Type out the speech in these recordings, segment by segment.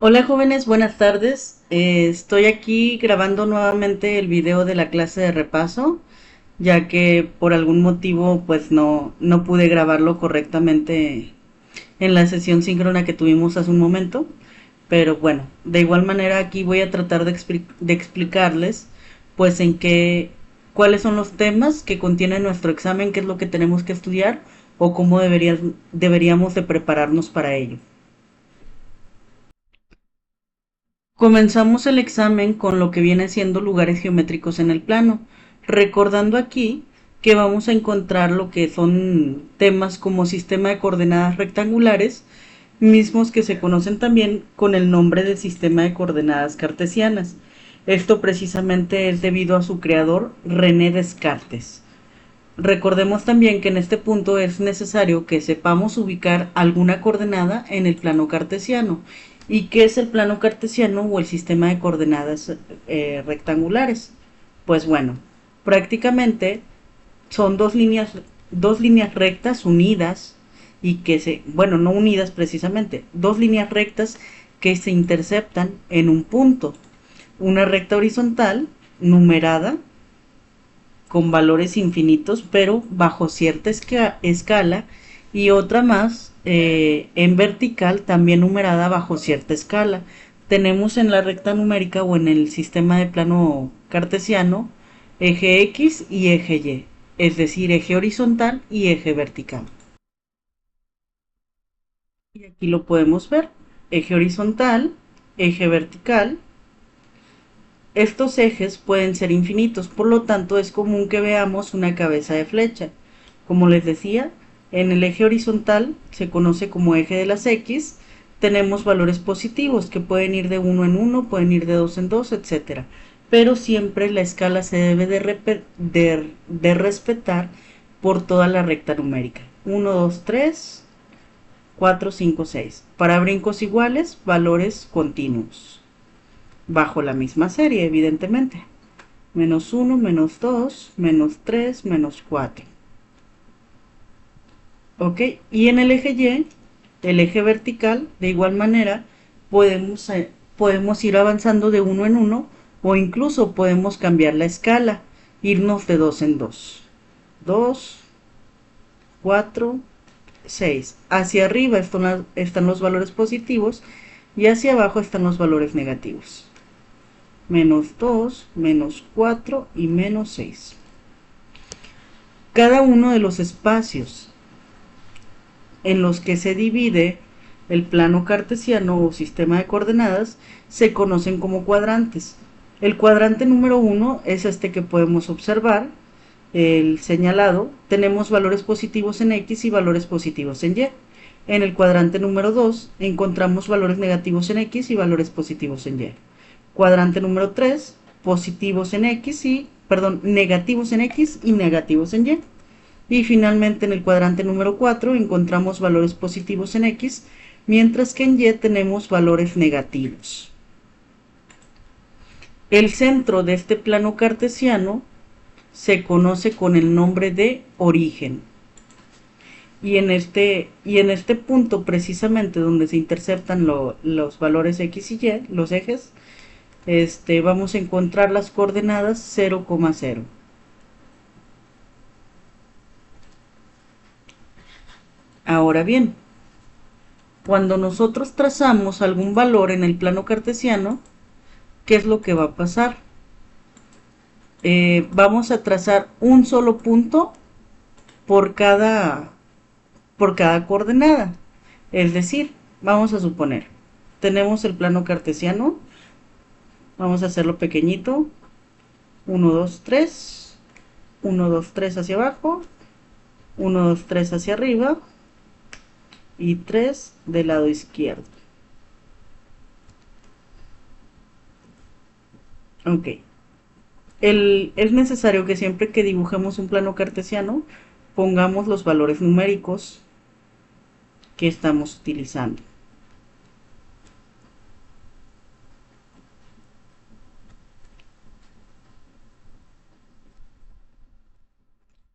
Hola jóvenes, buenas tardes. Estoy aquí grabando nuevamente el video de la clase de repaso, ya que por algún motivo pues no pude grabarlo correctamente en la sesión síncrona que tuvimos hace un momento. Pero bueno, de igual manera aquí voy a tratar de explicarles pues cuáles son los temas que contiene nuestro examen, qué es lo que tenemos que estudiar o cómo deberíamos de prepararnos para ello. Comenzamos el examen con lo que viene siendo lugares geométricos en el plano, recordando aquí que vamos a encontrar lo que son temas como sistema de coordenadas rectangulares, mismos que se conocen también con el nombre de sistema de coordenadas cartesianas. Esto precisamente es debido a su creador, René Descartes. Recordemos también que en este punto es necesario que sepamos ubicar alguna coordenada en el plano cartesiano. ¿Y qué es el plano cartesiano o el sistema de coordenadas rectangulares? Pues bueno, prácticamente son dos líneas rectas unidas y bueno, no unidas precisamente, dos líneas rectas que se interceptan en un punto. Una recta horizontal numerada con valores infinitos, pero bajo cierta escala, y otra más en vertical, también numerada bajo cierta escala. Tenemos en la recta numérica o en el sistema de plano cartesiano eje X y eje Y, es decir, eje horizontal y eje vertical. Y aquí lo podemos ver, eje horizontal, eje vertical. Estos ejes pueden ser infinitos, por lo tanto es común que veamos una cabeza de flecha. Como les decía, en el eje horizontal se conoce como eje de las X, tenemos valores positivos que pueden ir de 1 en 1, pueden ir de 2 en 2, etc. Pero siempre la escala se debe de respetar por toda la recta numérica. 1, 2, 3, 4, 5, 6. Para brincos iguales, valores continuos bajo la misma serie, evidentemente. Menos 1, menos 2, menos 3, menos 4. ¿Ok? Y en el eje Y, el eje vertical, de igual manera, podemos ir avanzando de uno en uno o incluso podemos cambiar la escala, irnos de 2 en 2. 2, 4, 6. Hacia arriba están los valores positivos y hacia abajo están los valores negativos. Menos 2, menos 4 y menos 6. Cada uno de los espacios en los que se divide el plano cartesiano o sistema de coordenadas se conocen como cuadrantes. El cuadrante número 1 es este que podemos observar, el señalado. Tenemos valores positivos en X y valores positivos en Y. En el cuadrante número 2 encontramos valores negativos en X y valores positivos en Y. Cuadrante número 3, negativos en X y negativos en Y. Y finalmente en el cuadrante número 4 encontramos valores positivos en X, mientras que en Y tenemos valores negativos. El centro de este plano cartesiano se conoce con el nombre de origen. Y en este punto, precisamente donde se interceptan los valores X y Y, los ejes, vamos a encontrar las coordenadas 0,0. Ahora bien, cuando nosotros trazamos algún valor en el plano cartesiano, ¿qué es lo que va a pasar? Vamos a trazar un solo punto por cada coordenada. Es decir, vamos a suponer, tenemos el plano cartesiano, vamos a hacerlo pequeñito, 1, 2, 3, 1, 2, 3 hacia abajo, 1, 2, 3 hacia arriba y 3 del lado izquierdo. Ok. Es necesario que siempre que dibujemos un plano cartesiano pongamos los valores numéricos que estamos utilizando.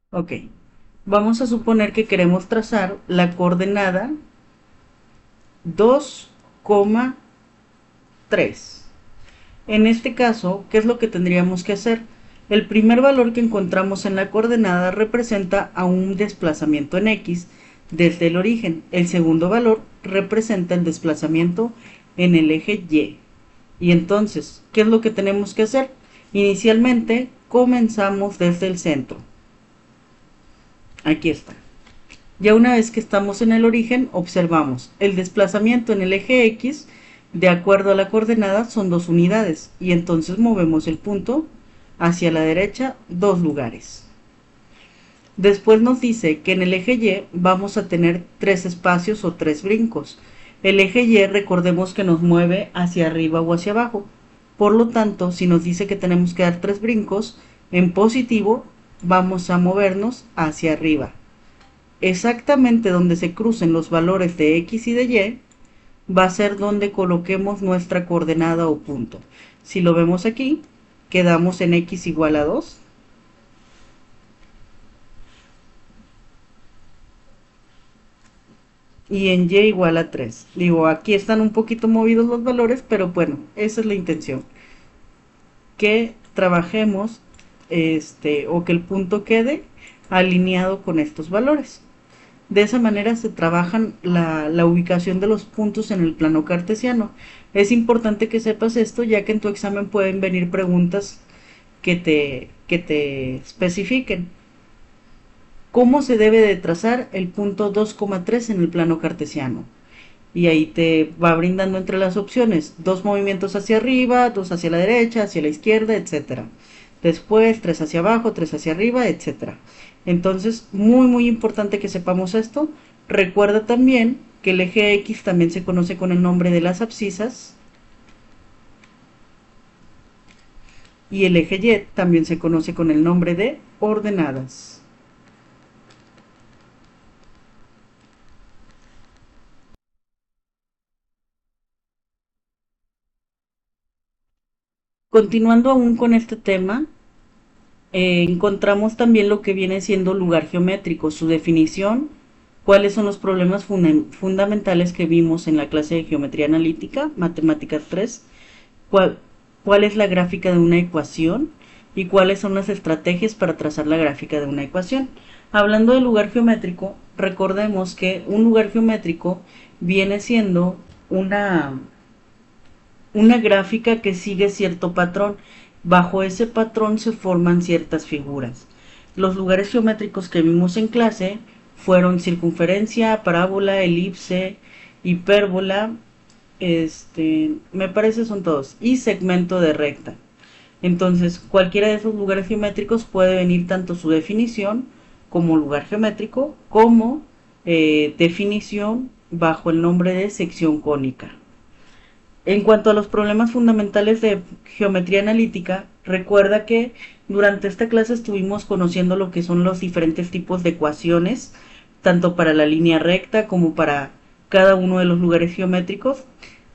Ok, vamos a suponer que queremos trazar la coordenada 2,5. 3. En este caso, ¿qué es lo que tendríamos que hacer? El primer valor que encontramos en la coordenada representa a un desplazamiento en X desde el origen. El segundo valor representa el desplazamiento en el eje Y. Y entonces, ¿qué es lo que tenemos que hacer? Inicialmente, comenzamos desde el centro. Aquí está. Ya una vez que estamos en el origen, observamos el desplazamiento en el eje X, de acuerdo a la coordenada, son 2 unidades, y entonces movemos el punto hacia la derecha 2 lugares. Después nos dice que en el eje Y vamos a tener 3 espacios o 3 brincos. El eje Y, recordemos que nos mueve hacia arriba o hacia abajo. Por lo tanto, si nos dice que tenemos que dar 3 brincos, en positivo vamos a movernos hacia arriba. Exactamente donde se crucen los valores de X y de Y, va a ser donde coloquemos nuestra coordenada o punto. Si lo vemos aquí, quedamos en X igual a 2. Y en Y igual a 3. Digo, aquí están un poquito movidos los valores, pero bueno, esa es la intención. Que trabajemos o que el punto quede alineado con estos valores. De esa manera se trabajan la ubicación de los puntos en el plano cartesiano. Es importante que sepas esto, ya que en tu examen pueden venir preguntas que te especifiquen. ¿Cómo se debe de trazar el punto 2,3 en el plano cartesiano? Y ahí te va brindando entre las opciones 2 movimientos hacia arriba, 2 hacia la derecha, hacia la izquierda, etc. Después 3 hacia abajo, 3 hacia arriba, etc. Entonces, muy importante que sepamos esto. Recuerda también que el eje X también se conoce con el nombre de las abscisas. Y el eje Y también se conoce con el nombre de ordenadas. Continuando aún con este tema, encontramos también lo que viene siendo lugar geométrico, su definición, cuáles son los problemas fundamentales que vimos en la clase de geometría analítica, matemáticas 3, cuál es la gráfica de una ecuación y cuáles son las estrategias para trazar la gráfica de una ecuación. Hablando de lugar geométrico, recordemos que un lugar geométrico viene siendo una gráfica que sigue cierto patrón. Bajo ese patrón se forman ciertas figuras. Los lugares geométricos que vimos en clase fueron circunferencia, parábola, elipse, hipérbola, me parece son todos, y segmento de recta. Entonces, cualquiera de esos lugares geométricos puede venir tanto su definición como lugar geométrico, como definición bajo el nombre de sección cónica. En cuanto a los problemas fundamentales de geometría analítica, recuerda que durante esta clase estuvimos conociendo lo que son los diferentes tipos de ecuaciones, tanto para la línea recta como para cada uno de los lugares geométricos.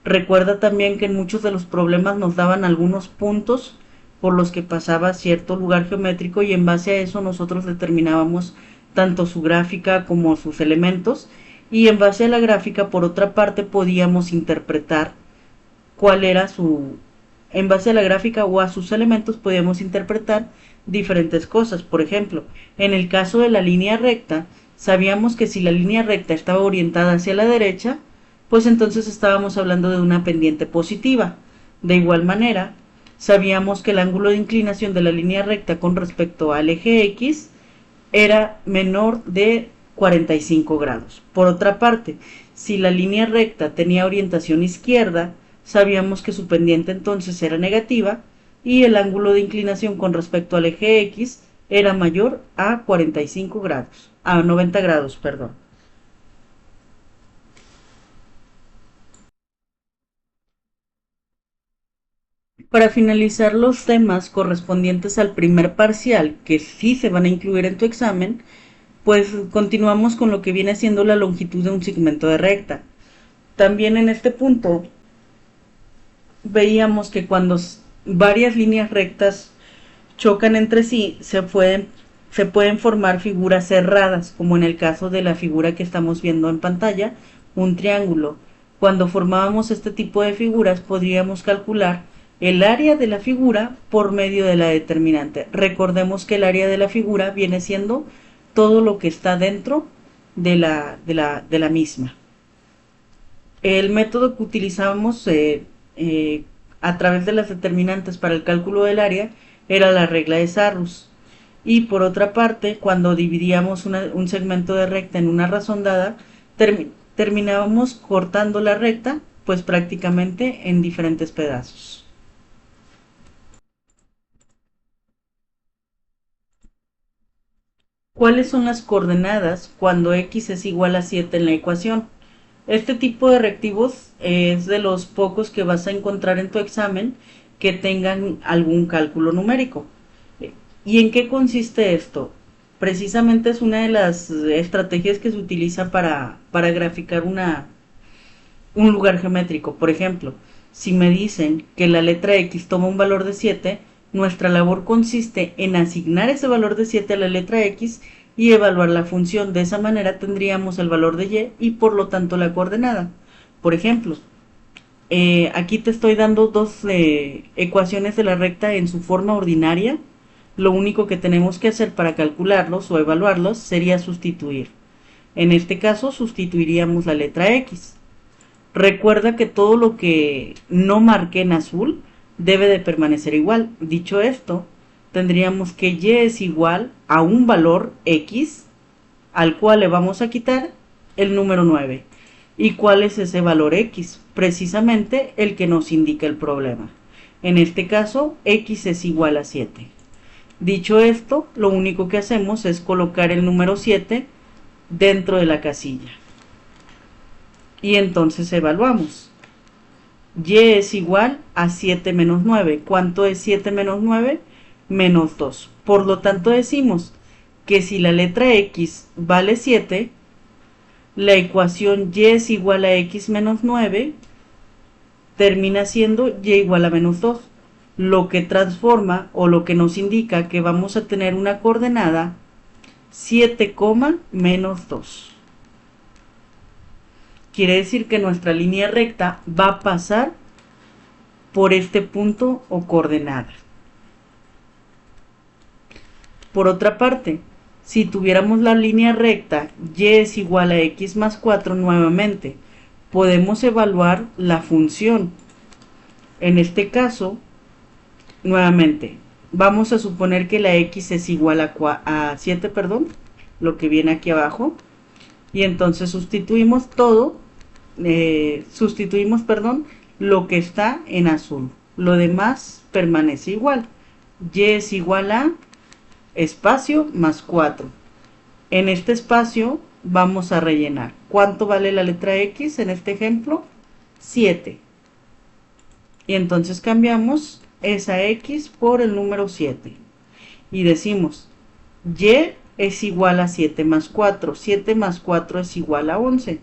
Recuerda también que en muchos de los problemas nos daban algunos puntos por los que pasaba cierto lugar geométrico y en base a eso nosotros determinábamos tanto su gráfica como sus elementos, y en base a la gráfica, por otra parte, podíamos interpretar cuál era en base a la gráfica o a sus elementos podíamos interpretar diferentes cosas. Por ejemplo, en el caso de la línea recta, sabíamos que si la línea recta estaba orientada hacia la derecha, pues entonces estábamos hablando de una pendiente positiva. De igual manera, sabíamos que el ángulo de inclinación de la línea recta con respecto al eje X era menor de 45 grados. Por otra parte, si la línea recta tenía orientación izquierda, sabíamos que su pendiente entonces era negativa y el ángulo de inclinación con respecto al eje X era mayor a 45 grados, a 90 grados, perdón. Para finalizar los temas correspondientes al primer parcial, que sí se van a incluir en tu examen, pues continuamos con lo que viene siendo la longitud de un segmento de recta. También en este punto veíamos que cuando varias líneas rectas chocan entre sí, se pueden formar figuras cerradas, como en el caso de la figura que estamos viendo en pantalla, un triángulo. Cuando formábamos este tipo de figuras podríamos calcular el área de la figura por medio de la determinante. Recordemos que el área de la figura viene siendo todo lo que está dentro de la misma. El método que utilizábamos a través de las determinantes para el cálculo del área era la regla de Sarrus. Y por otra parte, cuando dividíamos un segmento de recta en una razón dada, terminábamos cortando la recta pues prácticamente en diferentes pedazos. ¿Cuáles son las coordenadas cuando x es igual a 7 en la ecuación? Este tipo de reactivos es de los pocos que vas a encontrar en tu examen que tengan algún cálculo numérico. ¿Y en qué consiste esto? Precisamente es una de las estrategias que se utiliza para graficar un lugar geométrico. Por ejemplo, si me dicen que la letra X toma un valor de 7, nuestra labor consiste en asignar ese valor de 7 a la letra X y evaluar la función. De esa manera tendríamos el valor de Y y por lo tanto la coordenada. Por ejemplo, aquí te estoy dando dos ecuaciones de la recta en su forma ordinaria. Lo único que tenemos que hacer para calcularlos o evaluarlos sería sustituir. En este caso sustituiríamos la letra X. Recuerda que todo lo que no marque en azul debe de permanecer igual. Dicho esto, tendríamos que Y es igual a un valor X al cual le vamos a quitar el número 9. ¿Y cuál es ese valor X? Precisamente el que nos indica el problema. En este caso, X es igual a 7. Dicho esto, lo único que hacemos es colocar el número 7 dentro de la casilla. Y entonces evaluamos. Y es igual a 7 menos 9. ¿Cuánto es 7 menos 9? Menos 2. Por lo tanto decimos que si la letra X vale 7, la ecuación Y es igual a X menos 9 termina siendo Y igual a menos 2. Lo que transforma o lo que nos indica que vamos a tener una coordenada 7, menos 2. Quiere decir que nuestra línea recta va a pasar por este punto o coordenada. Por otra parte, si tuviéramos la línea recta Y es igual a X más 4 nuevamente, podemos evaluar la función. En este caso, nuevamente, vamos a suponer que la X es igual a 7, lo que viene aquí abajo. Y entonces sustituimos lo que está en azul. Lo demás permanece igual. Y es igual a espacio más 4. En este espacio vamos a rellenar. ¿Cuánto vale la letra X en este ejemplo? 7. Y entonces cambiamos esa X por el número 7. Y decimos, Y es igual a 7 más 4. 7 más 4 es igual a 11.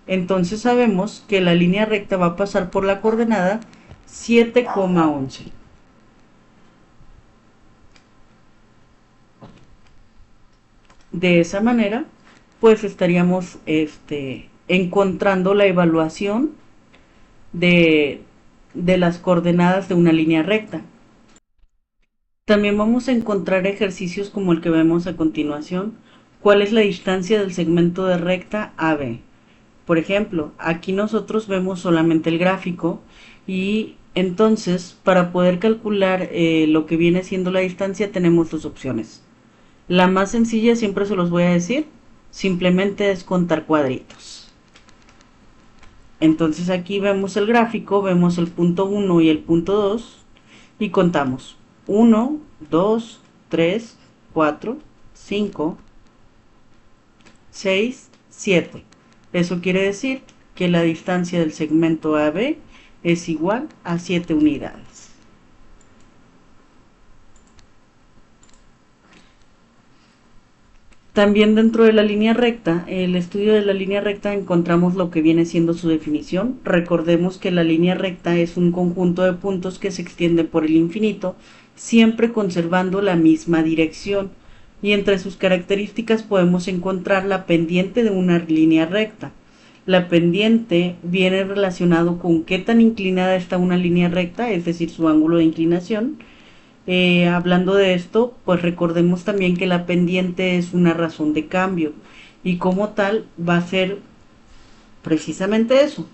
Entonces sabemos que la línea recta va a pasar por la coordenada 7,11. De esa manera, pues estaríamos encontrando la evaluación de las coordenadas de una línea recta. También vamos a encontrar ejercicios como el que vemos a continuación. ¿Cuál es la distancia del segmento de recta AB? Por ejemplo, aquí nosotros vemos solamente el gráfico y entonces para poder calcular lo que viene siendo la distancia tenemos dos opciones. La más sencilla, siempre se los voy a decir, simplemente es contar cuadritos. Entonces aquí vemos el gráfico, vemos el punto 1 y el punto 2 y contamos 1, 2, 3, 4, 5, 6, 7. Eso quiere decir que la distancia del segmento AB es igual a 7 unidades. También dentro de la línea recta, el estudio de la línea recta encontramos lo que viene siendo su definición. Recordemos que la línea recta es un conjunto de puntos que se extiende por el infinito, siempre conservando la misma dirección. Y entre sus características podemos encontrar la pendiente de una línea recta. La pendiente viene relacionado con qué tan inclinada está una línea recta, es decir, su ángulo de inclinación. Hablando de esto, pues recordemos también que la pendiente es una razón de cambio y como tal va a ser precisamente eso,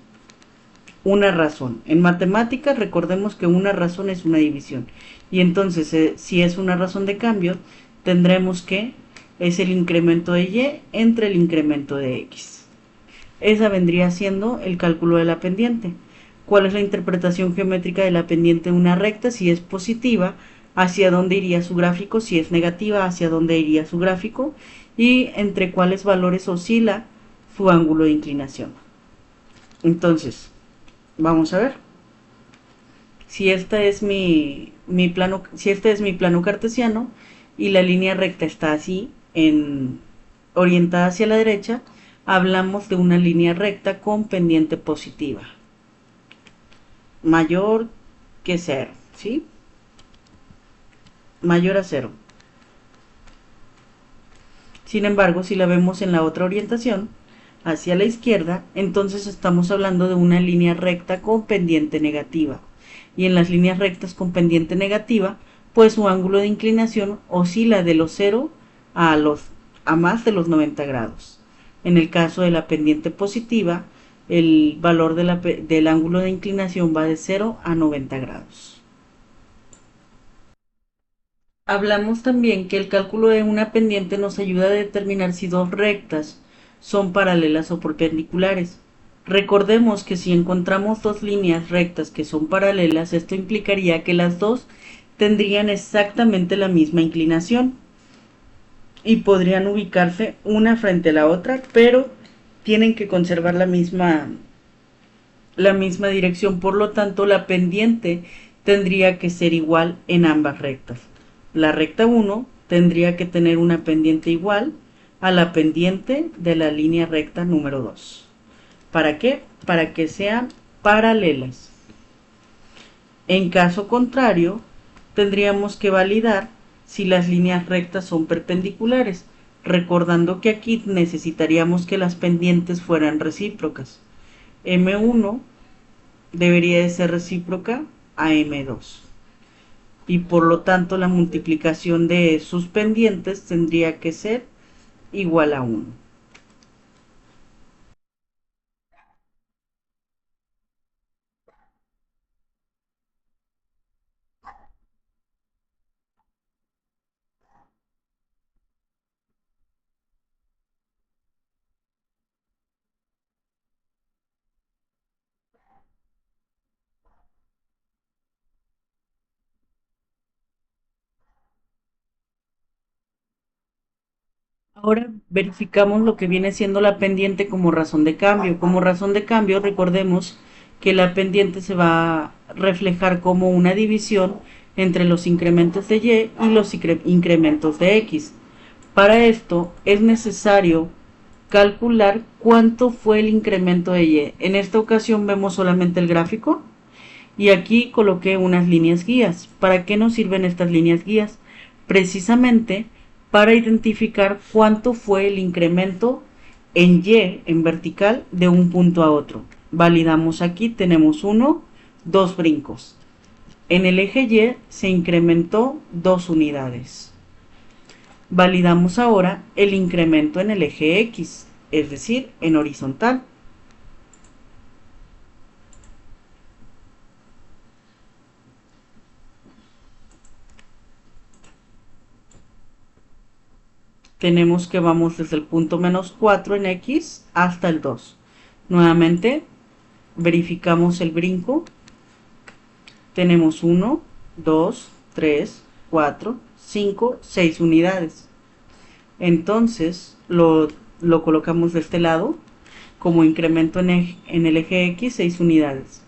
una razón. En matemáticas recordemos que una razón es una división y entonces si es una razón de cambio tendremos que es el incremento de y entre el incremento de x. Esa vendría siendo el cálculo de la pendiente. ¿Cuál es la interpretación geométrica de la pendiente de una recta? Si es positiva, hacia dónde iría su gráfico; si es negativa, hacia dónde iría su gráfico; y entre cuáles valores oscila su ángulo de inclinación. Entonces, vamos a ver. Si este es mi plano cartesiano y la línea recta está así, orientada hacia la derecha, hablamos de una línea recta con pendiente positiva, mayor que cero, ¿sí? Mayor a cero. Sin embargo, si la vemos en la otra orientación, hacia la izquierda, entonces estamos hablando de una línea recta con pendiente negativa. Y en las líneas rectas con pendiente negativa, pues su ángulo de inclinación oscila de los 0 a más de los 90 grados. En el caso de la pendiente positiva, el valor del ángulo de inclinación va de 0 a 90 grados. Hablamos también que el cálculo de una pendiente nos ayuda a determinar si dos rectas son paralelas o perpendiculares. Recordemos que si encontramos dos líneas rectas que son paralelas, esto implicaría que las dos tendrían exactamente la misma inclinación y podrían ubicarse una frente a la otra, pero tienen que conservar la misma dirección. Por lo tanto, la pendiente tendría que ser igual en ambas rectas. La recta 1 tendría que tener una pendiente igual a la pendiente de la línea recta número 2. ¿Para qué? Para que sean paralelas. En caso contrario, tendríamos que validar si las líneas rectas son perpendiculares, recordando que aquí necesitaríamos que las pendientes fueran recíprocas. M1 debería de ser recíproca a M2. Y por lo tanto la multiplicación de sus pendientes tendría que ser igual a 1. Ahora verificamos lo que viene siendo la pendiente como razón de cambio. Como razón de cambio, recordemos que la pendiente se va a reflejar como una división entre los incrementos de y los incrementos de x. Para esto es necesario calcular cuánto fue el incremento de y. En esta ocasión vemos solamente el gráfico y aquí coloqué unas líneas guías. ¿Para qué nos sirven estas líneas guías? Precisamente para identificar cuánto fue el incremento en y, en vertical, de un punto a otro. Validamos aquí, tenemos 2 brincos. En el eje y se incrementó 2 unidades. Validamos ahora el incremento en el eje x, es decir, en horizontal. Tenemos que vamos desde el punto menos 4 en x hasta el 2. Nuevamente verificamos el brinco. Tenemos 1, 2, 3, 4, 5, 6 unidades. Entonces lo colocamos de este lado como incremento en el eje x 6 unidades.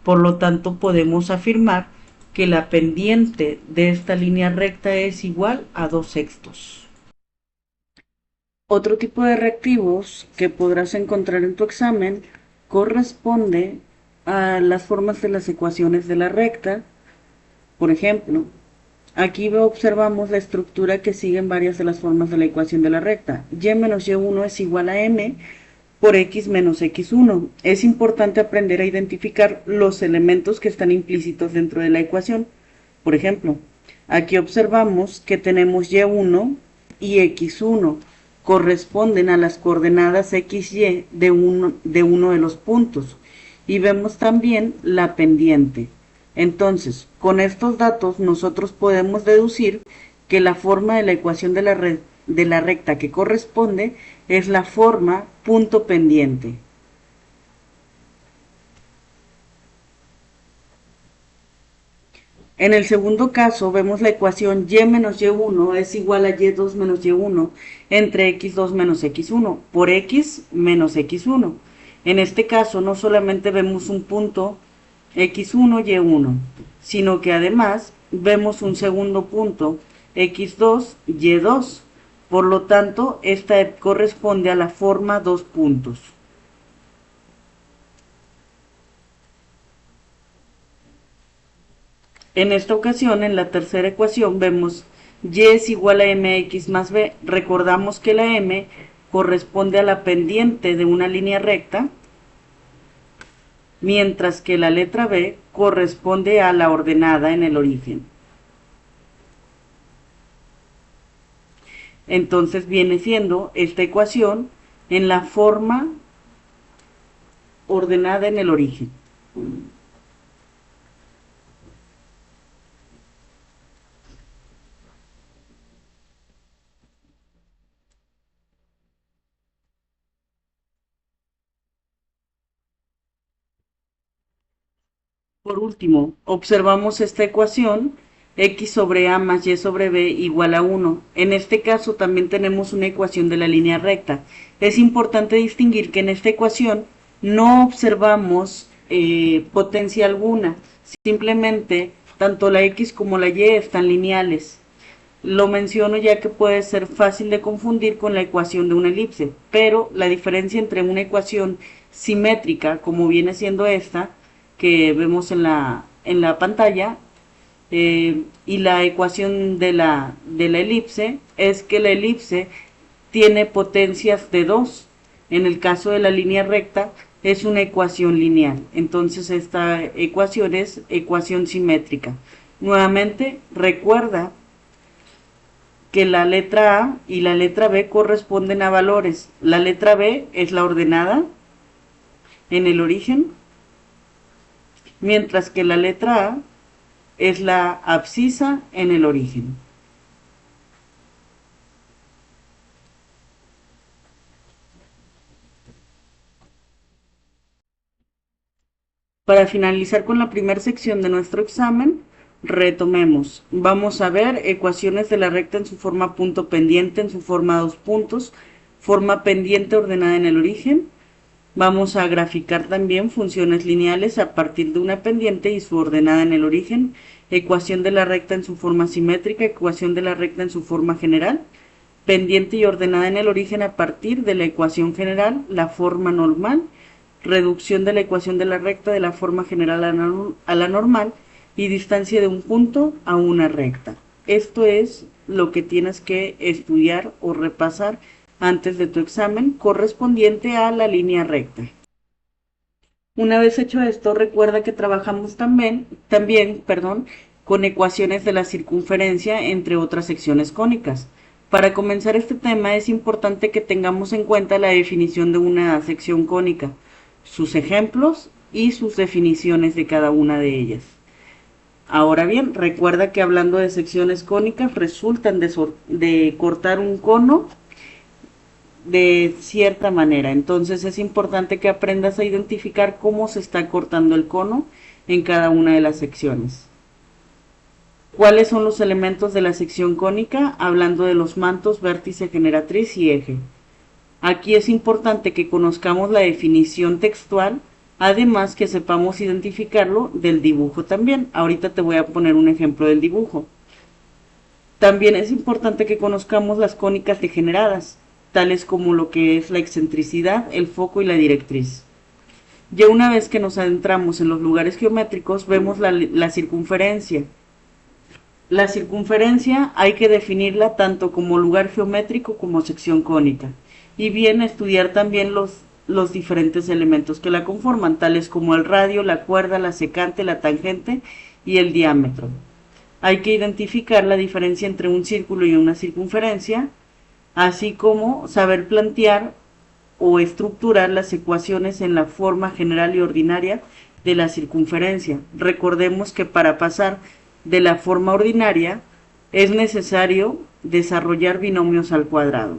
Por lo tanto podemos afirmar que la pendiente de esta línea recta es igual a 2 sextos. Otro tipo de reactivos que podrás encontrar en tu examen corresponde a las formas de las ecuaciones de la recta. Por ejemplo, aquí observamos la estructura que siguen varias de las formas de la ecuación de la recta. Y menos y1 es igual a m por x menos x1. Es importante aprender a identificar los elementos que están implícitos dentro de la ecuación. Por ejemplo, aquí observamos que tenemos y1 y x1 corresponden a las coordenadas xy de uno de los puntos y vemos también la pendiente. Entonces, con estos datos nosotros podemos deducir que la forma de la ecuación de la recta que corresponde es la forma punto pendiente. En el segundo caso vemos la ecuación y menos y1 es igual a y2 menos y1 entre x2 menos x1 por x menos x1. En este caso no solamente vemos un punto x1, y1, sino que además vemos un segundo punto x2, y2. Por lo tanto, esta corresponde a la forma dos puntos. En esta ocasión, en la tercera ecuación, vemos y es igual a mx más b. Recordamos que la m corresponde a la pendiente de una línea recta, mientras que la letra b corresponde a la ordenada en el origen. Entonces viene siendo esta ecuación en la forma ordenada en el origen. Por último, observamos esta ecuación x sobre a más y sobre b igual a 1. En este caso también tenemos una ecuación de la línea recta. Es importante distinguir que en esta ecuación no observamos potencia alguna, simplemente tanto la x como la y están lineales. Lo menciono ya que puede ser fácil de confundir con la ecuación de una elipse, pero la diferencia entre una ecuación simétrica, como viene siendo esta, que vemos en la pantalla, y la ecuación de la elipse, es que la elipse tiene potencias de 2. En el caso de la línea recta, es una ecuación lineal. Entonces esta ecuación es ecuación simétrica. Nuevamente, recuerda que la letra A y la letra B corresponden a valores. La letra B es la ordenada en el origen, mientras que la letra A es la abscisa en el origen. Para finalizar con la primera sección de nuestro examen, retomemos. Vamos a ver ecuaciones de la recta en su forma punto pendiente, en su forma dos puntos, forma pendiente ordenada en el origen. Vamos a graficar también funciones lineales a partir de una pendiente y su ordenada en el origen, ecuación de la recta en su forma simétrica, ecuación de la recta en su forma general, pendiente y ordenada en el origen a partir de la ecuación general, la forma normal, reducción de la ecuación de la recta de la forma general a la normal y distancia de un punto a una recta. Esto es lo que tienes que estudiar o repasar antes de tu examen correspondiente a la línea recta. Una vez hecho esto, recuerda que trabajamos también con ecuaciones de la circunferencia entre otras secciones cónicas. Para comenzar este tema es importante que tengamos en cuenta la definición de una sección cónica, sus ejemplos y sus definiciones de cada una de ellas. Ahora bien, recuerda que hablando de secciones cónicas resultan de cortar un cono de cierta manera. Entonces es importante que aprendas a identificar cómo se está cortando el cono en cada una de las secciones. ¿Cuáles son los elementos de la sección cónica? Hablando de los mantos, vértice, generatriz y eje. Aquí es importante que conozcamos la definición textual, además que sepamos identificarlo del dibujo también. Ahorita te voy a poner un ejemplo del dibujo. También es importante que conozcamos las cónicas degeneradas, tales como lo que es la excentricidad, el foco y la directriz. Ya una vez que nos adentramos en los lugares geométricos, vemos la circunferencia. La circunferencia hay que definirla tanto como lugar geométrico como sección cónica. Y bien estudiar también los diferentes elementos que la conforman, tales como el radio, la cuerda, la secante, la tangente y el diámetro. Hay que identificar la diferencia entre un círculo y una circunferencia, así como saber plantear o estructurar las ecuaciones en la forma general y ordinaria de la circunferencia. Recordemos que para pasar de la forma ordinaria es necesario desarrollar binomios al cuadrado.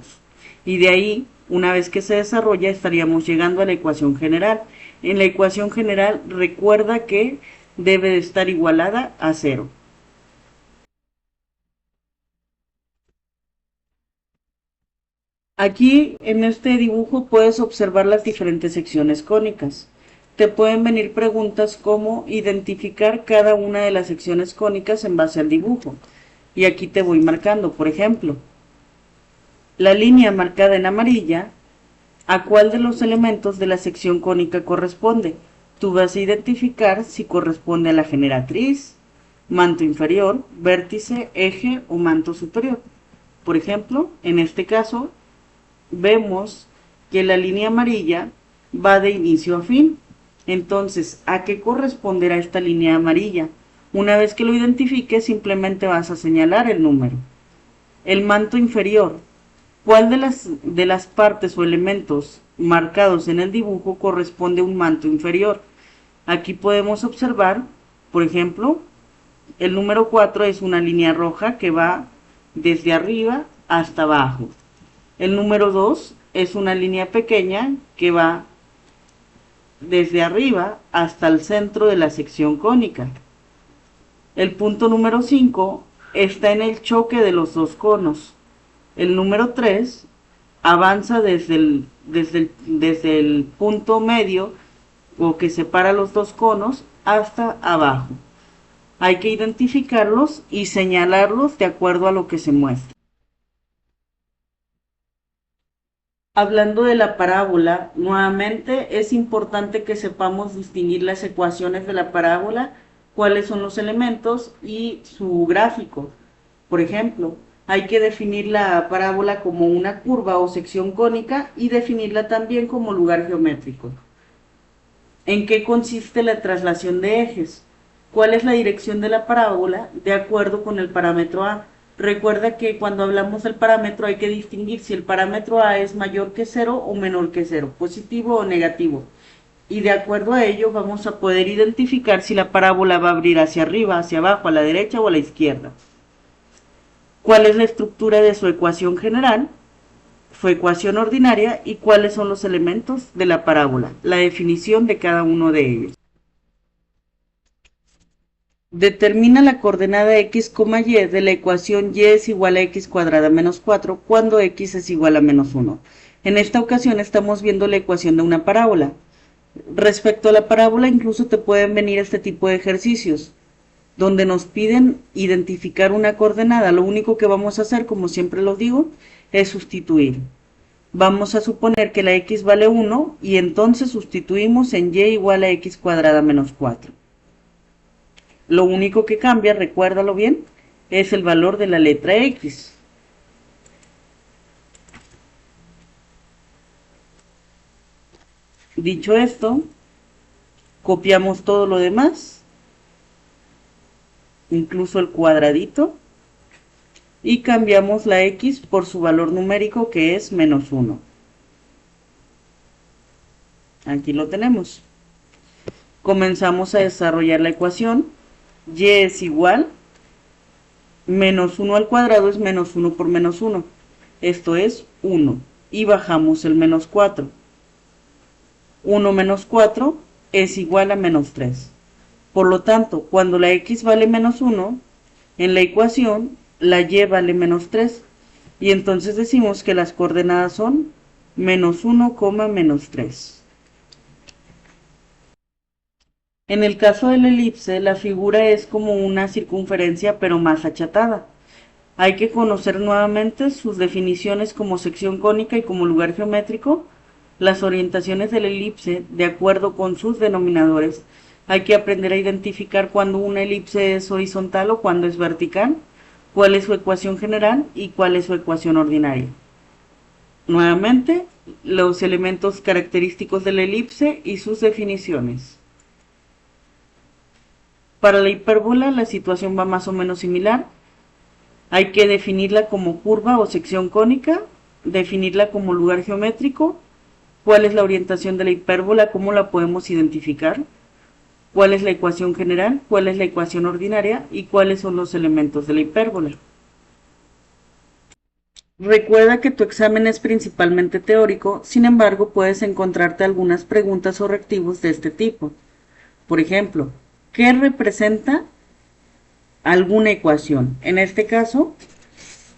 Y de ahí, una vez que se desarrolla, estaríamos llegando a la ecuación general. En la ecuación general, recuerda que debe de estar igualada a 0. Aquí en este dibujo puedes observar las diferentes secciones cónicas. Te pueden venir preguntas como identificar cada una de las secciones cónicas en base al dibujo. Y aquí te voy marcando, por ejemplo, la línea marcada en amarilla, ¿a cuál de los elementos de la sección cónica corresponde? Tú vas a identificar si corresponde a la generatriz, manto inferior, vértice, eje o manto superior. Por ejemplo, en este caso, vemos que la línea amarilla va de inicio a fin. Entonces, ¿a qué corresponderá esta línea amarilla? Una vez que lo identifiques, simplemente vas a señalar el número. El manto inferior. ¿Cuál de las partes o elementos marcados en el dibujo corresponde a un manto inferior? Aquí podemos observar, por ejemplo, el número 4 es una línea roja que va desde arriba hasta abajo. El número 2 es una línea pequeña que va desde arriba hasta el centro de la sección cónica. El punto número 5 está en el choque de los dos conos. El número 3 avanza desde el punto medio o que separa los dos conos hasta abajo. Hay que identificarlos y señalarlos de acuerdo a lo que se muestra. Hablando de la parábola, nuevamente es importante que sepamos distinguir las ecuaciones de la parábola, cuáles son los elementos y su gráfico. Por ejemplo, hay que definir la parábola como una curva o sección cónica y definirla también como lugar geométrico. ¿En qué consiste la traslación de ejes? ¿Cuál es la dirección de la parábola de acuerdo con el parámetro A? Recuerda que cuando hablamos del parámetro hay que distinguir si el parámetro A es mayor que 0 o menor que 0, positivo o negativo. Y de acuerdo a ello vamos a poder identificar si la parábola va a abrir hacia arriba, hacia abajo, a la derecha o a la izquierda. ¿Cuál es la estructura de su ecuación general, su ecuación ordinaria y cuáles son los elementos de la parábola? La definición de cada uno de ellos. Determina la coordenada x, y de la ecuación y es igual a x cuadrada menos 4 cuando x es igual a menos 1. En esta ocasión estamos viendo la ecuación de una parábola. Respecto a la parábola incluso te pueden venir este tipo de ejercicios, donde nos piden identificar una coordenada. Lo único que vamos a hacer, como siempre lo digo, es sustituir. Vamos a suponer que la x vale 1 y entonces sustituimos en y igual a x cuadrada menos 4. Lo único que cambia, recuérdalo bien, es el valor de la letra X. Dicho esto, copiamos todo lo demás, incluso el cuadradito, y cambiamos la X por su valor numérico que es menos 1. Aquí lo tenemos. Comenzamos a desarrollar la ecuación. Y es igual, menos 1 al cuadrado es menos 1 por menos 1. Esto es 1. Y bajamos el menos 4. 1 menos 4 es igual a menos 3. Por lo tanto, cuando la x vale menos 1, en la ecuación la y vale menos 3. Y entonces decimos que las coordenadas son menos 1, menos 3. En el caso de la elipse, la figura es como una circunferencia pero más achatada. Hay que conocer nuevamente sus definiciones como sección cónica y como lugar geométrico, las orientaciones de la elipse de acuerdo con sus denominadores. Hay que aprender a identificar cuando una elipse es horizontal o cuando es vertical, cuál es su ecuación general y cuál es su ecuación ordinaria. Nuevamente, los elementos característicos de la elipse y sus definiciones. Para la hipérbola la situación va más o menos similar. Hay que definirla como curva o sección cónica, definirla como lugar geométrico, cuál es la orientación de la hipérbola, cómo la podemos identificar, cuál es la ecuación general, cuál es la ecuación ordinaria y cuáles son los elementos de la hipérbola. Recuerda que tu examen es principalmente teórico, sin embargo puedes encontrarte algunas preguntas o reactivos de este tipo. Por ejemplo, ¿qué representa alguna ecuación? En este caso,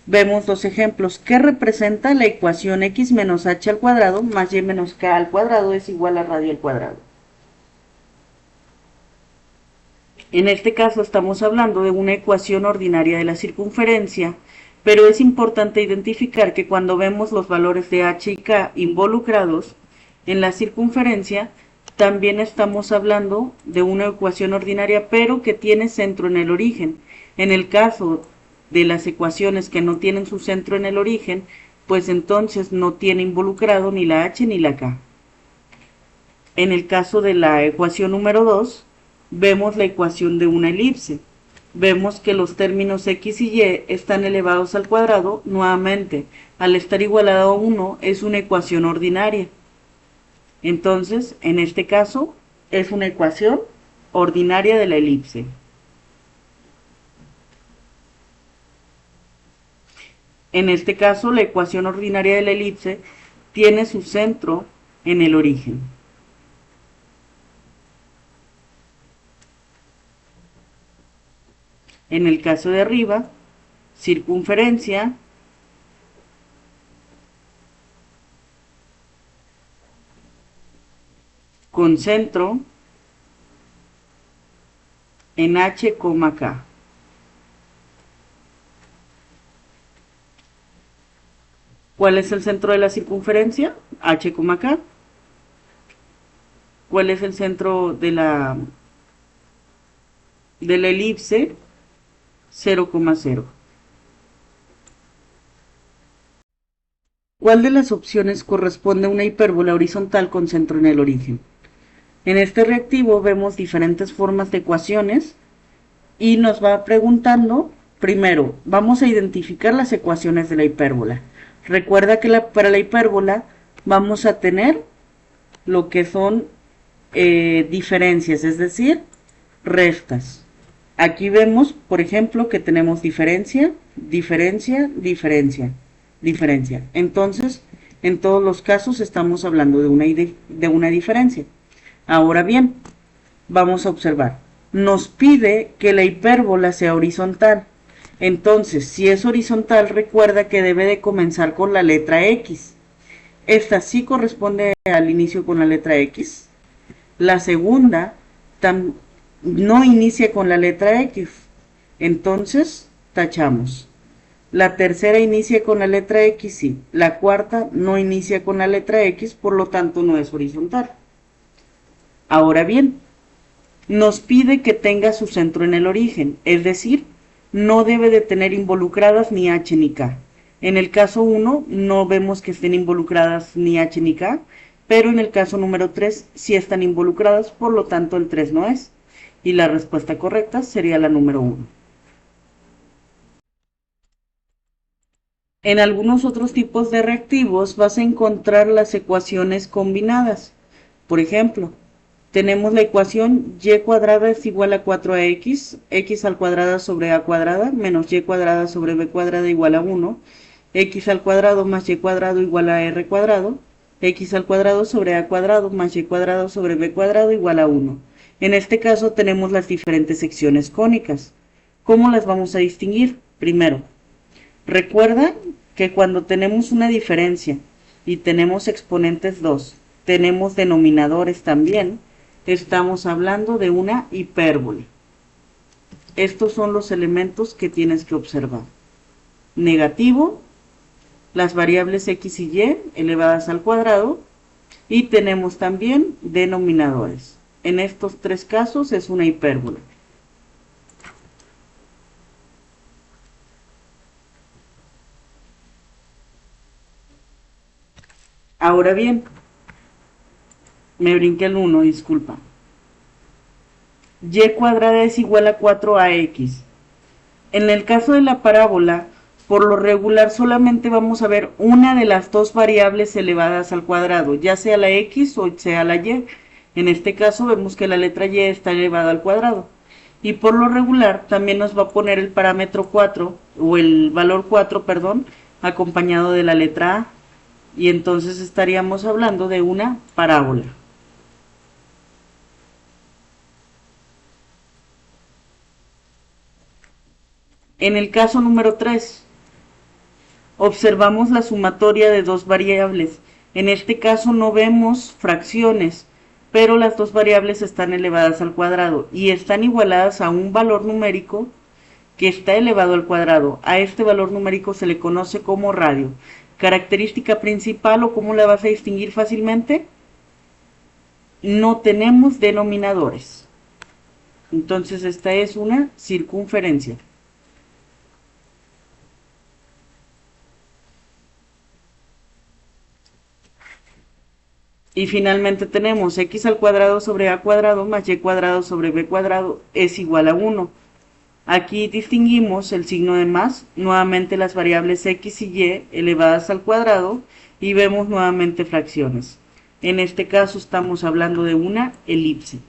vemos dos ejemplos. ¿Qué representa la ecuación x menos h al cuadrado más y menos k al cuadrado es igual a radio al cuadrado? En este caso estamos hablando de una ecuación ordinaria de la circunferencia, pero es importante identificar que cuando vemos los valores de h y k involucrados en la circunferencia, también estamos hablando de una ecuación ordinaria, pero que tiene centro en el origen. En el caso de las ecuaciones que no tienen su centro en el origen, pues entonces no tiene involucrado ni la h ni la k. En el caso de la ecuación número 2, vemos la ecuación de una elipse. Vemos que los términos x y y están elevados al cuadrado. Nuevamente, al estar igualado a 1 es una ecuación ordinaria. Entonces, en este caso, es una ecuación ordinaria de la elipse. En este caso, la ecuación ordinaria de la elipse tiene su centro en el origen. En el caso de arriba, circunferencia con centro en h, k. ¿Cuál es el centro de la circunferencia? H, k. ¿Cuál es el centro de la elipse? 0,0. ¿Cuál de las opciones corresponde a una hipérbola horizontal con centro en el origen? En este reactivo vemos diferentes formas de ecuaciones y nos va preguntando, primero, vamos a identificar las ecuaciones de la hipérbola. Recuerda que para la hipérbola vamos a tener lo que son diferencias, es decir, restas. Aquí vemos, por ejemplo, que tenemos diferencia, diferencia, diferencia, diferencia. Entonces, en todos los casos estamos hablando de una diferencia. Ahora bien, vamos a observar. Nos pide que la hipérbola sea horizontal. Entonces, si es horizontal, recuerda que debe de comenzar con la letra X. Esta sí corresponde al inicio con la letra X. La segunda no inicia con la letra X. Entonces, tachamos. La tercera inicia con la letra X, sí. La cuarta no inicia con la letra X, por lo tanto no es horizontal. Ahora bien, nos pide que tenga su centro en el origen, es decir, no debe de tener involucradas ni h ni k. En el caso 1 no vemos que estén involucradas ni h ni k, pero en el caso número 3 sí están involucradas, por lo tanto el 3 no es. Y la respuesta correcta sería la número 1. En algunos otros tipos de reactivos vas a encontrar las ecuaciones combinadas. Por ejemplo, tenemos la ecuación y cuadrada es igual a 4x, x al cuadrado sobre a cuadrada, menos y cuadrada sobre b cuadrada igual a 1, x al cuadrado más y cuadrado igual a r cuadrado, x al cuadrado sobre a cuadrado más y cuadrado sobre b cuadrado igual a 1. En este caso tenemos las diferentes secciones cónicas. ¿Cómo las vamos a distinguir? Primero, recuerda que cuando tenemos una diferencia y tenemos exponentes 2, tenemos denominadores también, estamos hablando de una hipérbole. Estos son los elementos que tienes que observar. Negativo, las variables x y y elevadas al cuadrado, y tenemos también denominadores. En estos tres casos es una hipérbola. Ahora bien, me brinqué el 1, disculpa. Y cuadrada es igual a 4ax. En el caso de la parábola, por lo regular solamente vamos a ver una de las dos variables elevadas al cuadrado, ya sea la x o sea la y. En este caso vemos que la letra y está elevada al cuadrado. Y por lo regular también nos va a poner el parámetro 4, o el valor 4, perdón, acompañado de la letra a. Y entonces estaríamos hablando de una parábola. En el caso número 3, observamos la sumatoria de dos variables. En este caso no vemos fracciones, pero las dos variables están elevadas al cuadrado y están igualadas a un valor numérico que está elevado al cuadrado. A este valor numérico se le conoce como radio. Característica principal, o cómo la vas a distinguir fácilmente, no tenemos denominadores. Entonces esta es una circunferencia. Y finalmente tenemos x al cuadrado sobre a cuadrado más y cuadrado sobre b cuadrado es igual a 1. Aquí distinguimos el signo de más, nuevamente las variables x y y elevadas al cuadrado, y vemos nuevamente fracciones. En este caso estamos hablando de una elipse.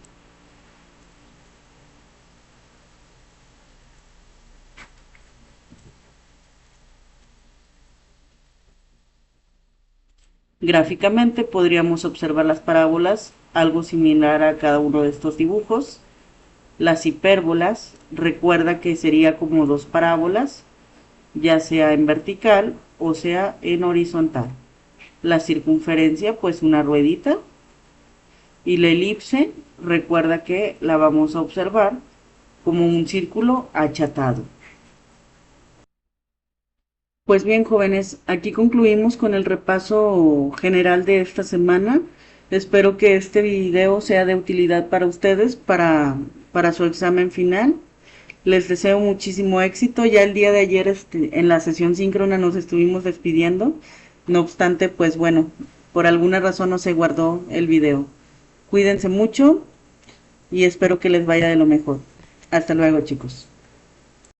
Gráficamente podríamos observar las parábolas, algo similar a cada uno de estos dibujos. Las hipérbolas, recuerda que sería como dos parábolas, ya sea en vertical o sea en horizontal. La circunferencia, pues una ruedita. Y la elipse, recuerda que la vamos a observar como un círculo achatado. Pues bien, jóvenes, aquí concluimos con el repaso general de esta semana. Espero que este video sea de utilidad para ustedes para su examen final. Les deseo muchísimo éxito. Ya el día de ayer en la sesión síncrona nos estuvimos despidiendo. No obstante, pues bueno, por alguna razón no se guardó el video. Cuídense mucho y espero que les vaya de lo mejor. Hasta luego, chicos.